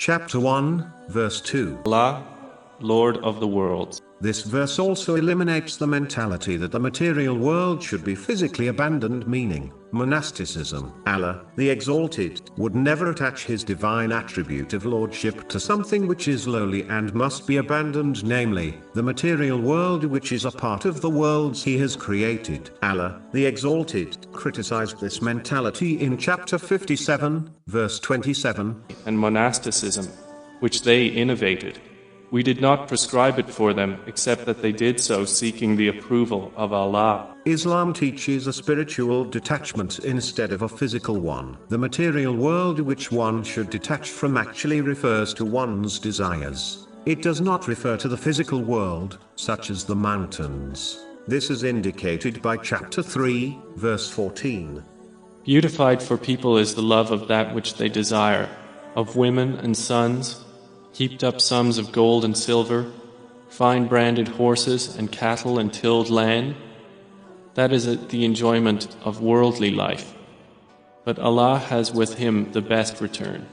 Chapter 1, verse 2. Allah, Lord of the worlds. This verse also eliminates the mentality that the material world should be physically abandoned, meaning monasticism. Allah, the Exalted, would never attach his divine attribute of lordship to something which is lowly and must be abandoned, namely, the material world, which is a part of the worlds he has created. Allah, the Exalted, criticized this mentality in chapter 57, verse 27. And monasticism, which they innovated. We did not prescribe it for them except that they did so seeking the approval of Allah. Islam teaches a spiritual detachment instead of a physical one. The material world which one should detach from actually refers to one's desires. It does not refer to the physical world, such as the mountains. This is indicated by chapter 3, verse 14. Beautified for people is the love of that which they desire, of women and sons, heaped up sums of gold and silver, fine branded horses and cattle and tilled land. That is the enjoyment of worldly life. But Allah has with him the best return.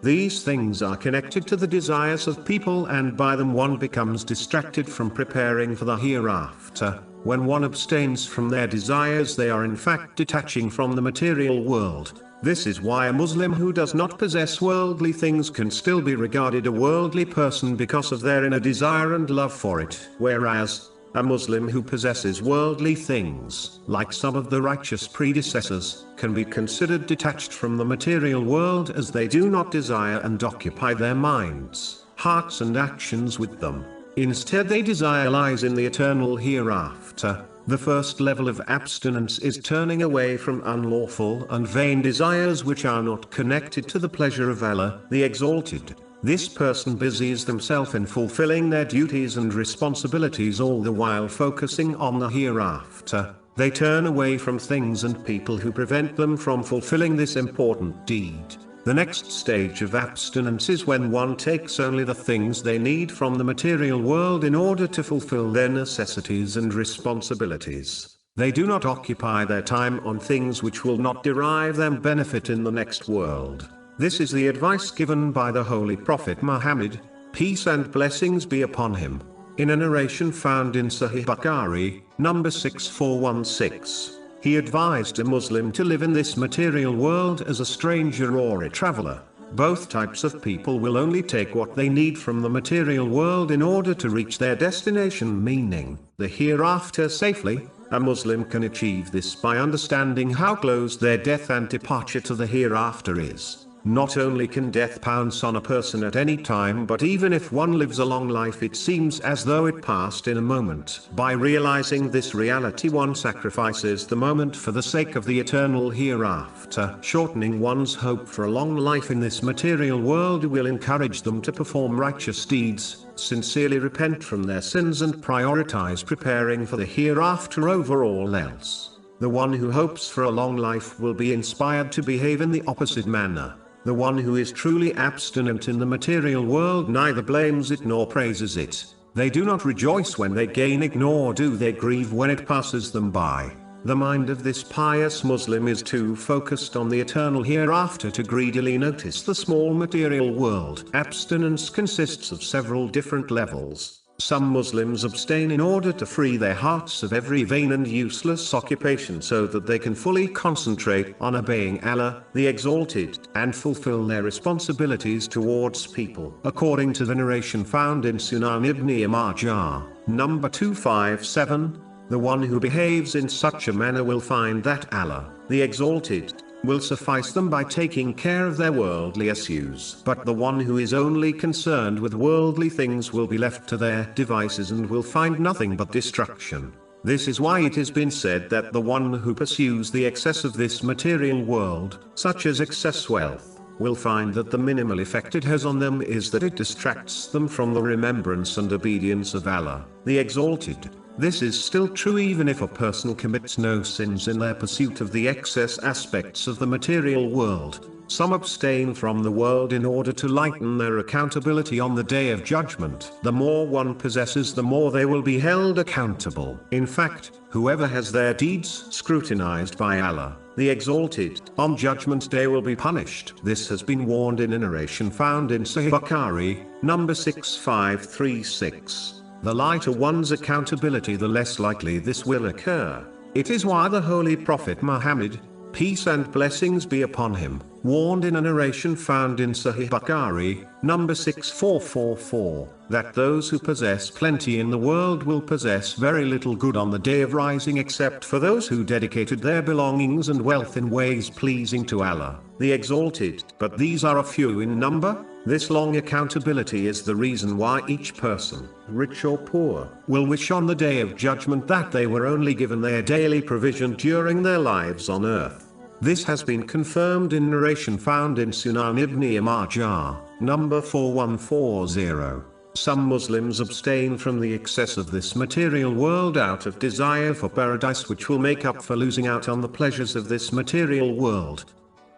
These things are connected to the desires of people, and by them one becomes distracted from preparing for the hereafter. When one abstains from their desires, they are in fact detaching from the material world. This is why a Muslim who does not possess worldly things can still be regarded a worldly person because of their inner desire and love for it, whereas a Muslim who possesses worldly things, like some of the righteous predecessors, can be considered detached from the material world, as they do not desire and occupy their minds, hearts and actions with them. Instead, their desire lies in the eternal hereafter. The first level of abstinence is turning away from unlawful and vain desires which are not connected to the pleasure of Allah, the Exalted. This person busies themselves in fulfilling their duties and responsibilities, all the while focusing on the hereafter. They turn away from things and people who prevent them from fulfilling this important deed. The next stage of abstinence is when one takes only the things they need from the material world in order to fulfill their necessities and responsibilities. They do not occupy their time on things which will not derive them benefit in the next world. This is the advice given by the Holy Prophet Muhammad, peace and blessings be upon him, in a narration found in Sahih Baqarah, number 6416. He advised a Muslim to live in this material world as a stranger or a traveler. Both types of people will only take what they need from the material world in order to reach their destination, meaning the hereafter, safely. A Muslim can achieve this by understanding how close their death and departure to the hereafter is. Not only can death pounce on a person at any time, but even if one lives a long life, it seems as though it passed in a moment. By realizing this reality, one sacrifices the moment for the sake of the eternal hereafter. Shortening one's hope for a long life in this material world will encourage them to perform righteous deeds, sincerely repent from their sins, and prioritize preparing for the hereafter over all else. The one who hopes for a long life will be inspired to behave in the opposite manner. The one who is truly abstinent in the material world neither blames it nor praises it. They do not rejoice when they gain it, nor do they grieve when it passes them by. The mind of this pious Muslim is too focused on the eternal hereafter to greedily notice the small material world. Abstinence consists of several different levels. Some Muslims abstain in order to free their hearts of every vain and useless occupation so that they can fully concentrate on obeying Allah, the Exalted, and fulfill their responsibilities towards people. According to the narration found in Sunan ibn Majah, number 257, the one who behaves in such a manner will find that Allah, the Exalted, will suffice them by taking care of their worldly issues. But the one who is only concerned with worldly things will be left to their devices and will find nothing but destruction. This is why it has been said that the one who pursues the excess of this material world, such as excess wealth, will find that the minimal effect it has on them is that it distracts them from the remembrance and obedience of Allah, the Exalted. This is still true even if a person commits no sins in their pursuit of the excess aspects of the material world. Some abstain from the world in order to lighten their accountability on the day of judgment. The more one possesses, the more they will be held accountable. In fact, whoever has their deeds scrutinized by Allah, the Exalted, on Judgment Day will be punished. This has been warned in a narration found in Sahih Baqarah, number 6536. The lighter one's accountability, the less likely this will occur. It is why the Holy Prophet Muhammad, peace and blessings be upon him, warned in a narration found in Sahih Baqarah, number 6444, that those who possess plenty in the world will possess very little good on the day of rising, except for those who dedicated their belongings and wealth in ways pleasing to Allah, the Exalted. But these are a few in number. This long accountability is the reason why each person, rich or poor, will wish on the day of judgment that they were only given their daily provision during their lives on earth. This has been confirmed in narration found in Sunan ibn Majah, number 4140. Some Muslims abstain from the excess of this material world out of desire for paradise, which will make up for losing out on the pleasures of this material world.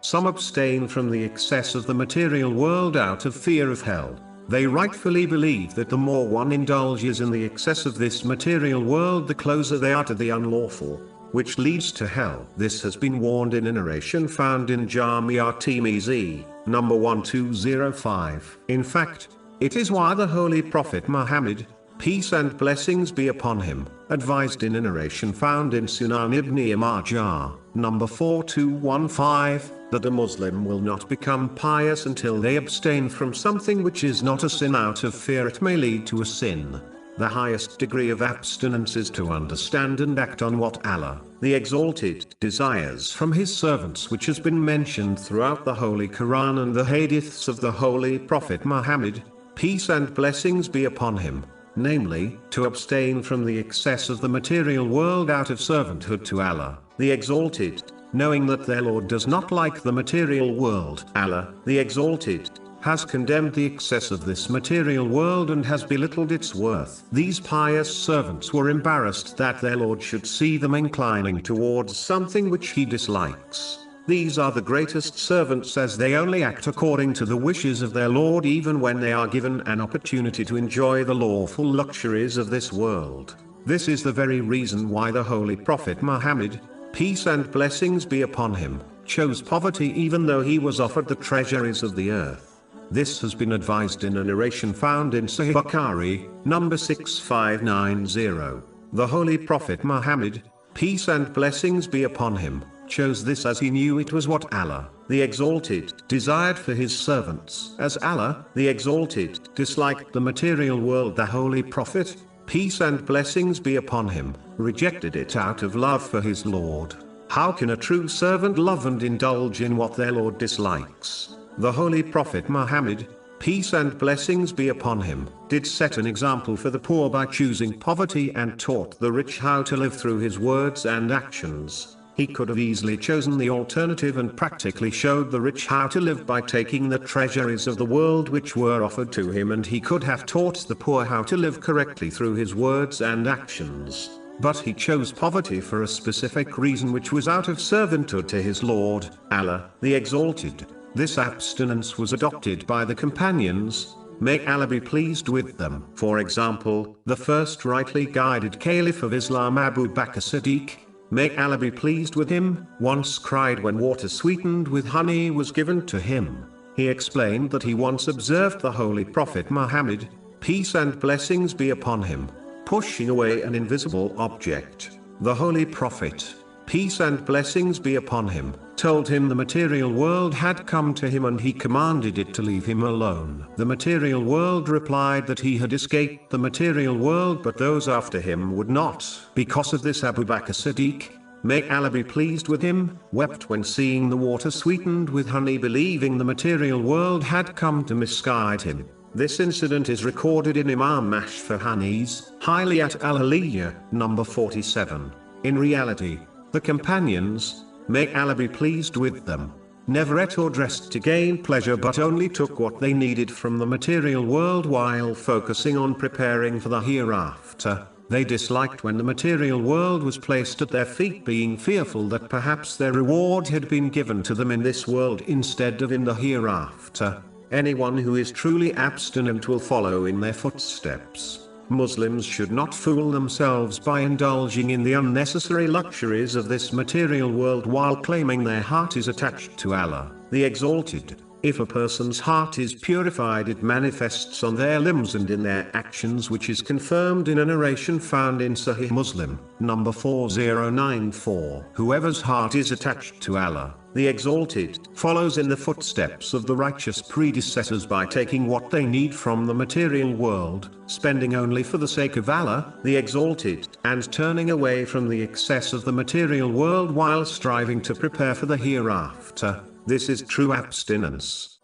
Some abstain from the excess of the material world out of fear of hell. They rightfully believe that the more one indulges in the excess of this material world, the closer they are to the unlawful, which leads to hell. This has been warned in a narration found in Jami'a Tirmizi, number 1205. In fact, it is why the Holy Prophet Muhammad, peace and blessings be upon him, advised in a narration found in Sunan ibn Majah, number 4215, that a Muslim will not become pious until they abstain from something which is not a sin out of fear it may lead to a sin. The highest degree of abstinence is to understand and act on what Allah, the Exalted, desires from His servants, which has been mentioned throughout the Holy Quran and the Hadiths of the Holy Prophet Muhammad, peace and blessings be upon him, namely, to abstain from the excess of the material world out of servanthood to Allah, the Exalted, knowing that their Lord does not like the material world. Allah, the Exalted, has condemned the excess of this material world and has belittled its worth. These pious servants were embarrassed that their Lord should see them inclining towards something which He dislikes. These are the greatest servants, as they only act according to the wishes of their Lord even when they are given an opportunity to enjoy the lawful luxuries of this world. This is the very reason why the Holy Prophet Muhammad, peace and blessings be upon him, chose poverty even though he was offered the treasuries of the earth. This has been advised in a narration found in Sahih Baqarah, number 6590. The Holy Prophet Muhammad, peace and blessings be upon him, chose this as he knew it was what Allah, the Exalted, desired for his servants. As Allah, the Exalted, disliked the material world, the Holy Prophet, peace and blessings be upon him, rejected it out of love for his Lord. How can a true servant love and indulge in what their Lord dislikes? The Holy Prophet Muhammad, peace and blessings be upon him, did set an example for the poor by choosing poverty and taught the rich how to live through his words and actions. He could have easily chosen the alternative and practically showed the rich how to live by taking the treasuries of the world which were offered to him, and he could have taught the poor how to live correctly through his words and actions. But he chose poverty for a specific reason, which was out of servanthood to his Lord, Allah, the Exalted. This abstinence was adopted by the companions, may Allah be pleased with them. For example, the first rightly guided Caliph of Islam, Abu Bakr Siddiq, may Allah be pleased with him, once cried when water sweetened with honey was given to him. He explained that he once observed the Holy Prophet Muhammad, peace and blessings be upon him, pushing away an invisible object. The Holy Prophet, peace and blessings be upon him, told him the material world had come to him and he commanded it to leave him alone. The material world replied that he had escaped the material world, but those after him would not. Because of this, Abu Bakr Siddiq, may Allah be pleased with him, wept when seeing the water sweetened with honey, believing the material world had come to misguide him. This incident is recorded in Imam Ashfahani's Hilayat al-Aliyah, number 47. In reality, the companions, may Allah be pleased with them, never ate or dressed to gain pleasure, but only took what they needed from the material world while focusing on preparing for the hereafter. They disliked when the material world was placed at their feet, being fearful that perhaps their reward had been given to them in this world instead of in the hereafter. Anyone who is truly abstinent will follow in their footsteps. Muslims should not fool themselves by indulging in the unnecessary luxuries of this material world while claiming their heart is attached to Allah, the Exalted. If a person's heart is purified, it manifests on their limbs and in their actions, which is confirmed in a narration found in Sahih Muslim, number 4094. Whoever's heart is attached to Allah, the Exalted, follows in the footsteps of the righteous predecessors by taking what they need from the material world, spending only for the sake of Allah, the Exalted, and turning away from the excess of the material world while striving to prepare for the hereafter. This is true abstinence.